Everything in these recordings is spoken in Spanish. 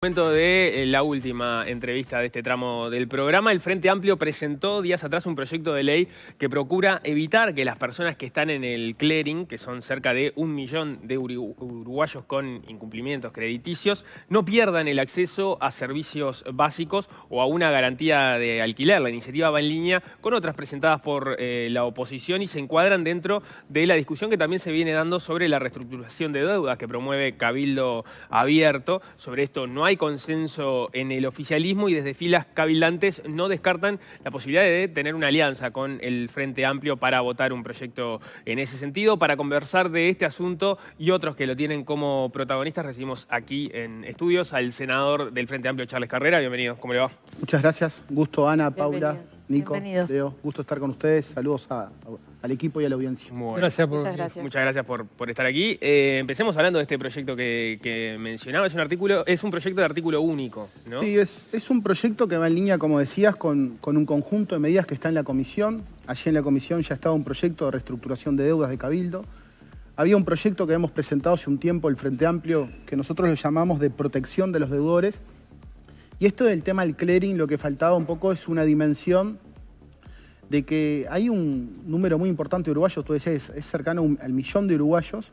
Momento de la última entrevista de este tramo del programa. El Frente Amplio presentó días atrás un proyecto de ley que procura evitar que las personas que están en el clearing, que son cerca de 1 millón de uruguayos con incumplimientos crediticios, no pierdan el acceso a servicios básicos o a una garantía de alquiler. La iniciativa va en línea con otras presentadas por la oposición y se encuadran dentro de la discusión que también se viene dando sobre la reestructuración de deudas que promueve Cabildo Abierto. Sobre esto no hay consenso en el oficialismo y desde filas cabildantes no descartan la posibilidad de tener una alianza con el Frente Amplio para votar un proyecto en ese sentido. Para conversar de este asunto y otros que lo tienen como protagonistas, recibimos aquí en estudios al senador del Frente Amplio, Charles Carrera. Bienvenido, ¿cómo le va? Muchas gracias. Gusto, Ana, Paula, Nico, Bienvenidos. Leo. Gusto estar con ustedes. Saludos al equipo y a la audiencia. Bueno. Muchas gracias. Muchas gracias por estar aquí. Empecemos hablando de este proyecto que mencionaba. Es un proyecto de artículo único, ¿no? Sí, es un proyecto que va en línea, como decías, con un conjunto de medidas que está en la comisión. Allí en la comisión ya estaba un proyecto de reestructuración de deudas de Cabildo. Había un proyecto que habíamos presentado hace un tiempo, el Frente Amplio, que nosotros lo llamamos de protección de los deudores. Y esto del tema del clearing, lo que faltaba un poco es una dimensión de que hay un número muy importante de uruguayos, tú decías, es cercano al 1 millón de uruguayos,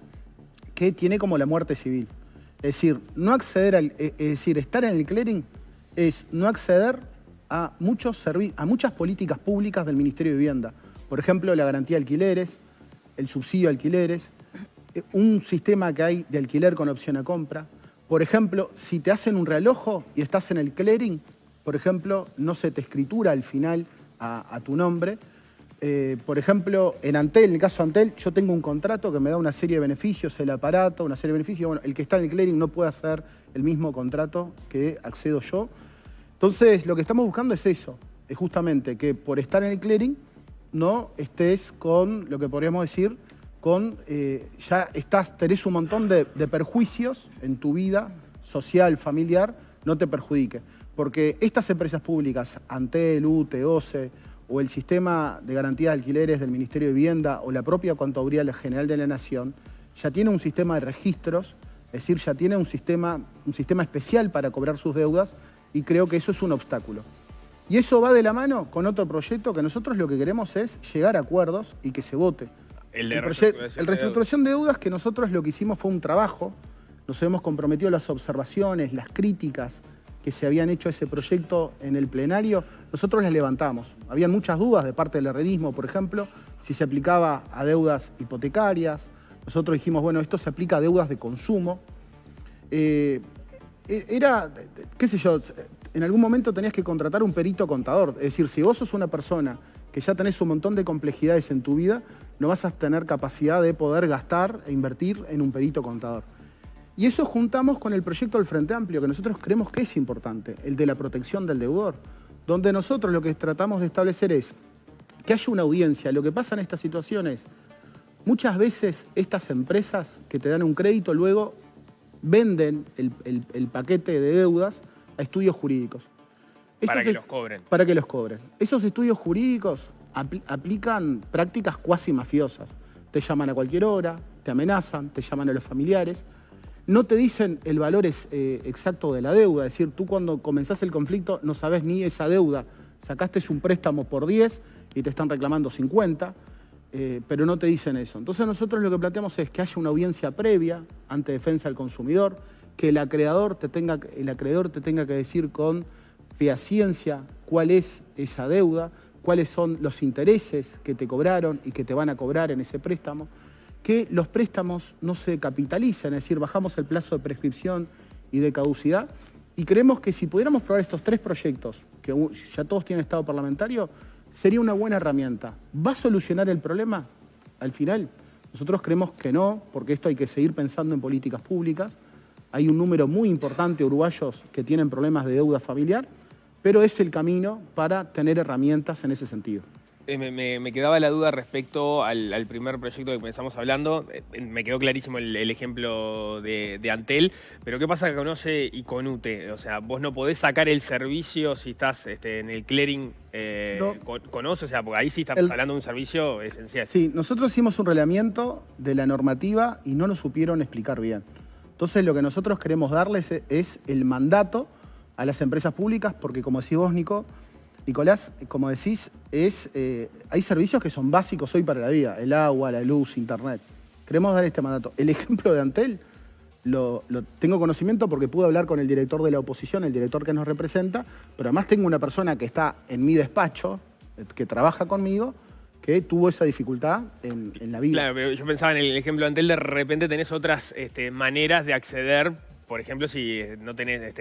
que tiene como la muerte civil. Es decir, no acceder estar en el clearing es no acceder a muchas políticas públicas del Ministerio de Vivienda. Por ejemplo, la garantía de alquileres, el subsidio de alquileres, un sistema que hay de alquiler con opción a compra. Por ejemplo, si te hacen un realojo y estás en el clearing, por ejemplo, no se te escritura al final a tu nombre. Por ejemplo, en Antel, en el caso de Antel, yo tengo un contrato que me da una serie de beneficios, el aparato, una serie de beneficios. Bueno, el que está en el clearing no puede hacer el mismo contrato que accedo yo. Entonces, lo que estamos buscando es eso, es justamente que por estar en el clearing no estés con, lo que podríamos decir, tenés un montón de perjuicios en tu vida social, familiar, no te perjudique. Porque estas empresas públicas, Antel, UTE, OCE, o el sistema de garantía de alquileres del Ministerio de Vivienda, o la propia Contaduría General de la Nación, ya tiene un sistema de registros, es decir, ya tiene un sistema especial para cobrar sus deudas, y creo que eso es un obstáculo. Y eso va de la mano con otro proyecto que nosotros lo que queremos es llegar a acuerdos y que se vote. El reestructuración de deudas, que nosotros lo que hicimos fue un trabajo, nos hemos comprometido a las observaciones, las críticas que se habían hecho a ese proyecto en el plenario, nosotros las levantamos. Habían muchas dudas de parte del herrerismo, por ejemplo, si se aplicaba a deudas hipotecarias. Nosotros dijimos, bueno, esto se aplica a deudas de consumo. Qué sé yo, en algún momento tenías que contratar un perito contador. Es decir, si vos sos una persona que ya tenés un montón de complejidades en tu vida, no vas a tener capacidad de poder gastar e invertir en un perito contador. Y eso juntamos con el proyecto del Frente Amplio, que nosotros creemos que es importante, el de la protección del deudor, donde nosotros lo que tratamos de establecer es que haya una audiencia. Lo que pasa en estas situaciones, muchas veces estas empresas que te dan un crédito luego venden el paquete de deudas a estudios jurídicos. Para que los cobren. Para que los cobren. Esos estudios jurídicos aplican prácticas cuasi mafiosas. Te llaman a cualquier hora, te amenazan, te llaman a los familiares. No te dicen el valor exacto de la deuda. Es decir, tú cuando comenzás el conflicto no sabés ni esa deuda. Sacaste un préstamo por 10 y te están reclamando 50, pero no te dicen eso. Entonces nosotros lo que planteamos es que haya una audiencia previa ante defensa del consumidor, que el acreedor te tenga que decir con fehaciencia cuál es esa deuda, cuáles son los intereses que te cobraron y que te van a cobrar en ese préstamo, que los préstamos no se capitalicen, es decir, bajamos el plazo de prescripción y de caducidad, y creemos que si pudiéramos probar estos 3 proyectos, que ya todos tienen estado parlamentario, sería una buena herramienta. ¿Va a solucionar el problema al final? Nosotros creemos que no, porque esto hay que seguir pensando en políticas públicas. Hay un número muy importante de uruguayos que tienen problemas de deuda familiar, pero es el camino para tener herramientas en ese sentido. Me quedaba la duda respecto al primer proyecto que comenzamos hablando. Me quedó clarísimo el ejemplo de Antel, pero ¿qué pasa con OCE y con UTE? O sea, vos no podés sacar el servicio si estás en el clearing no. con OCE, o sea, porque ahí sí estamos hablando de un servicio esencial. Sí, nosotros hicimos un reglamento de la normativa y no lo supieron explicar bien. Entonces lo que nosotros queremos darles es el mandato a las empresas públicas, porque como decís vos, Nicolás, como decís, hay servicios que son básicos hoy para la vida, el agua, la luz, internet. Queremos dar este mandato. El ejemplo de Antel lo tengo conocimiento porque pude hablar con el director de la oposición, el director que nos representa, pero además tengo una persona que está en mi despacho, que trabaja conmigo, que tuvo esa dificultad en la vida. Claro, pero yo pensaba en el ejemplo de Antel, de repente tenés otras maneras de acceder. Por ejemplo, si no tenés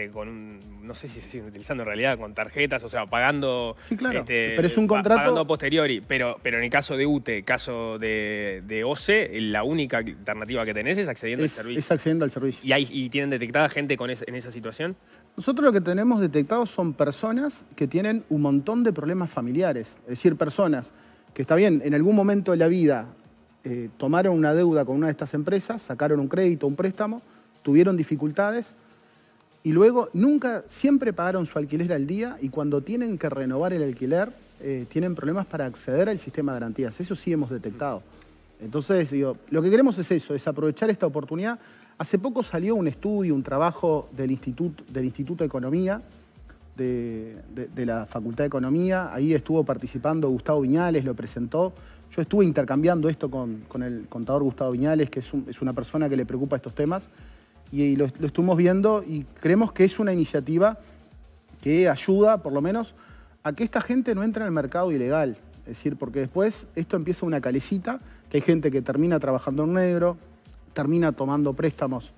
no sé si se sigue utilizando en realidad con tarjetas, o sea, pagando. Sí, claro. Pero es un contrato. Pagando a posteriori. Pero en el caso de UTE, caso de OCE, la única alternativa que tenés es accediendo al servicio. Es accediendo al servicio. ¿Y tienen detectada gente en esa situación? Nosotros lo que tenemos detectado son personas que tienen un montón de problemas familiares. Es decir, personas que, está bien, en algún momento de la vida tomaron una deuda con una de estas empresas, sacaron un crédito, un préstamo, tuvieron dificultades y luego siempre pagaron su alquiler al día, y cuando tienen que renovar el alquiler tienen problemas para acceder al sistema de garantías. Eso sí hemos detectado. Entonces, digo, lo que queremos es eso, es aprovechar esta oportunidad. Hace poco salió un estudio, un trabajo del Instituto de Economía, de la Facultad de Economía. Ahí estuvo participando Gustavo Viñales, lo presentó. Yo estuve intercambiando esto con el contador Gustavo Viñales, que es una persona que le preocupa estos temas. Y lo estuvimos viendo y creemos que es una iniciativa que ayuda, por lo menos, a que esta gente no entre en el mercado ilegal. Es decir, porque después esto empieza una calecita, que hay gente que termina trabajando en negro, termina tomando préstamos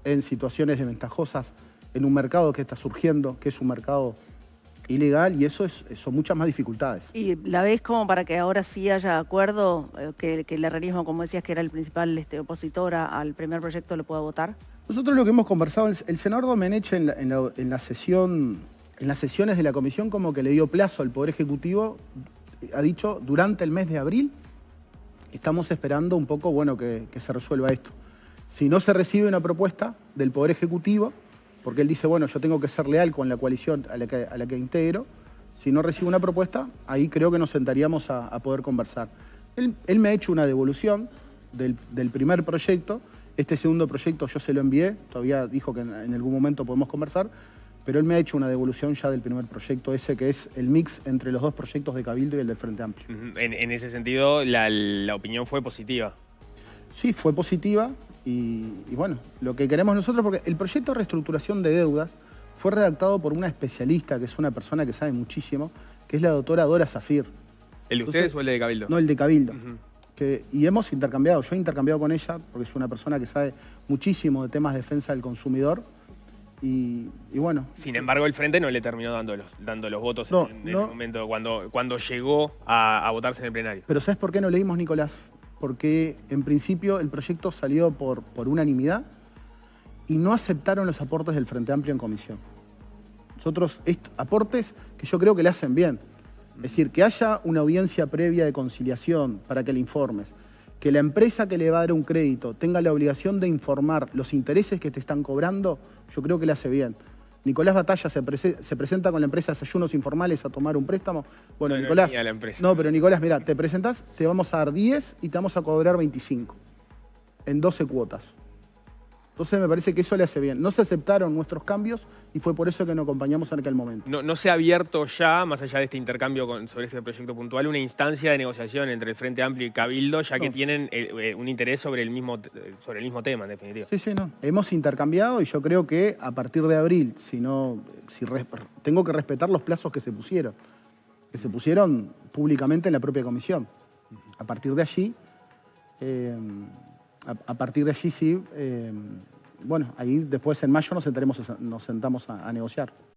en situaciones desventajosas en un mercado que está surgiendo, que es un mercado ilegal, y eso son muchas más dificultades. ¿Y la ves como para que ahora sí haya acuerdo, que el herrerismo, como decías, que era el principal opositor al primer proyecto, lo pueda votar? Nosotros lo que hemos conversado, el senador Domenech en las sesiones de la comisión, como que le dio plazo al Poder Ejecutivo, ha dicho, durante el mes de abril, estamos esperando un poco, bueno, que se resuelva esto. Si no se recibe una propuesta del Poder Ejecutivo, porque él dice, bueno, yo tengo que ser leal con la coalición a la que integro, si no recibo una propuesta, ahí creo que nos sentaríamos a poder conversar. Él me ha hecho una devolución del primer proyecto. Este segundo proyecto yo se lo envié, todavía dijo que en algún momento podemos conversar, pero él me ha hecho una devolución ya del primer proyecto, ese que es el mix entre los dos proyectos de Cabildo y el del Frente Amplio. En ese sentido, la opinión fue positiva. Sí, fue positiva y bueno, lo que queremos nosotros, porque el proyecto de reestructuración de deudas fue redactado por una especialista, que es una persona que sabe muchísimo, que es la doctora Dora Zafir. ¿El de ustedes o el de Cabildo? No, el de Cabildo. Y hemos intercambiado, yo he intercambiado con ella, porque es una persona que sabe muchísimo de temas de defensa del consumidor. Y bueno. Sin embargo, el Frente no le terminó dando los votos en el momento cuando llegó a votarse en el plenario. Pero ¿sabes por qué no leímos, Nicolás? Porque en principio el proyecto salió por unanimidad y no aceptaron los aportes del Frente Amplio en comisión. Nosotros, aportes que yo creo que le hacen bien. Es decir, que haya una audiencia previa de conciliación para que le informes, que la empresa que le va a dar un crédito tenga la obligación de informar los intereses que te están cobrando, yo creo que le hace bien. Nicolás Batalla se presenta con la empresa Desayunos Informales a tomar un préstamo. Bueno, no, Nicolás, la empresa. No, pero Nicolás, mira, te presentás, te vamos a dar 10 y te vamos a cobrar 25 en 12 cuotas. Entonces me parece que eso le hace bien. No se aceptaron nuestros cambios y fue por eso que nos acompañamos en aquel momento. No se ha abierto ya, más allá de este intercambio sobre este proyecto puntual, una instancia de negociación entre el Frente Amplio y Cabildo, ya que tienen un interés sobre el mismo tema, en definitiva. Sí, no. Hemos intercambiado y yo creo que a partir de abril, tengo que respetar los plazos que se pusieron públicamente en la propia comisión. A partir de allí... sí, bueno, ahí después en mayo nos sentamos a negociar.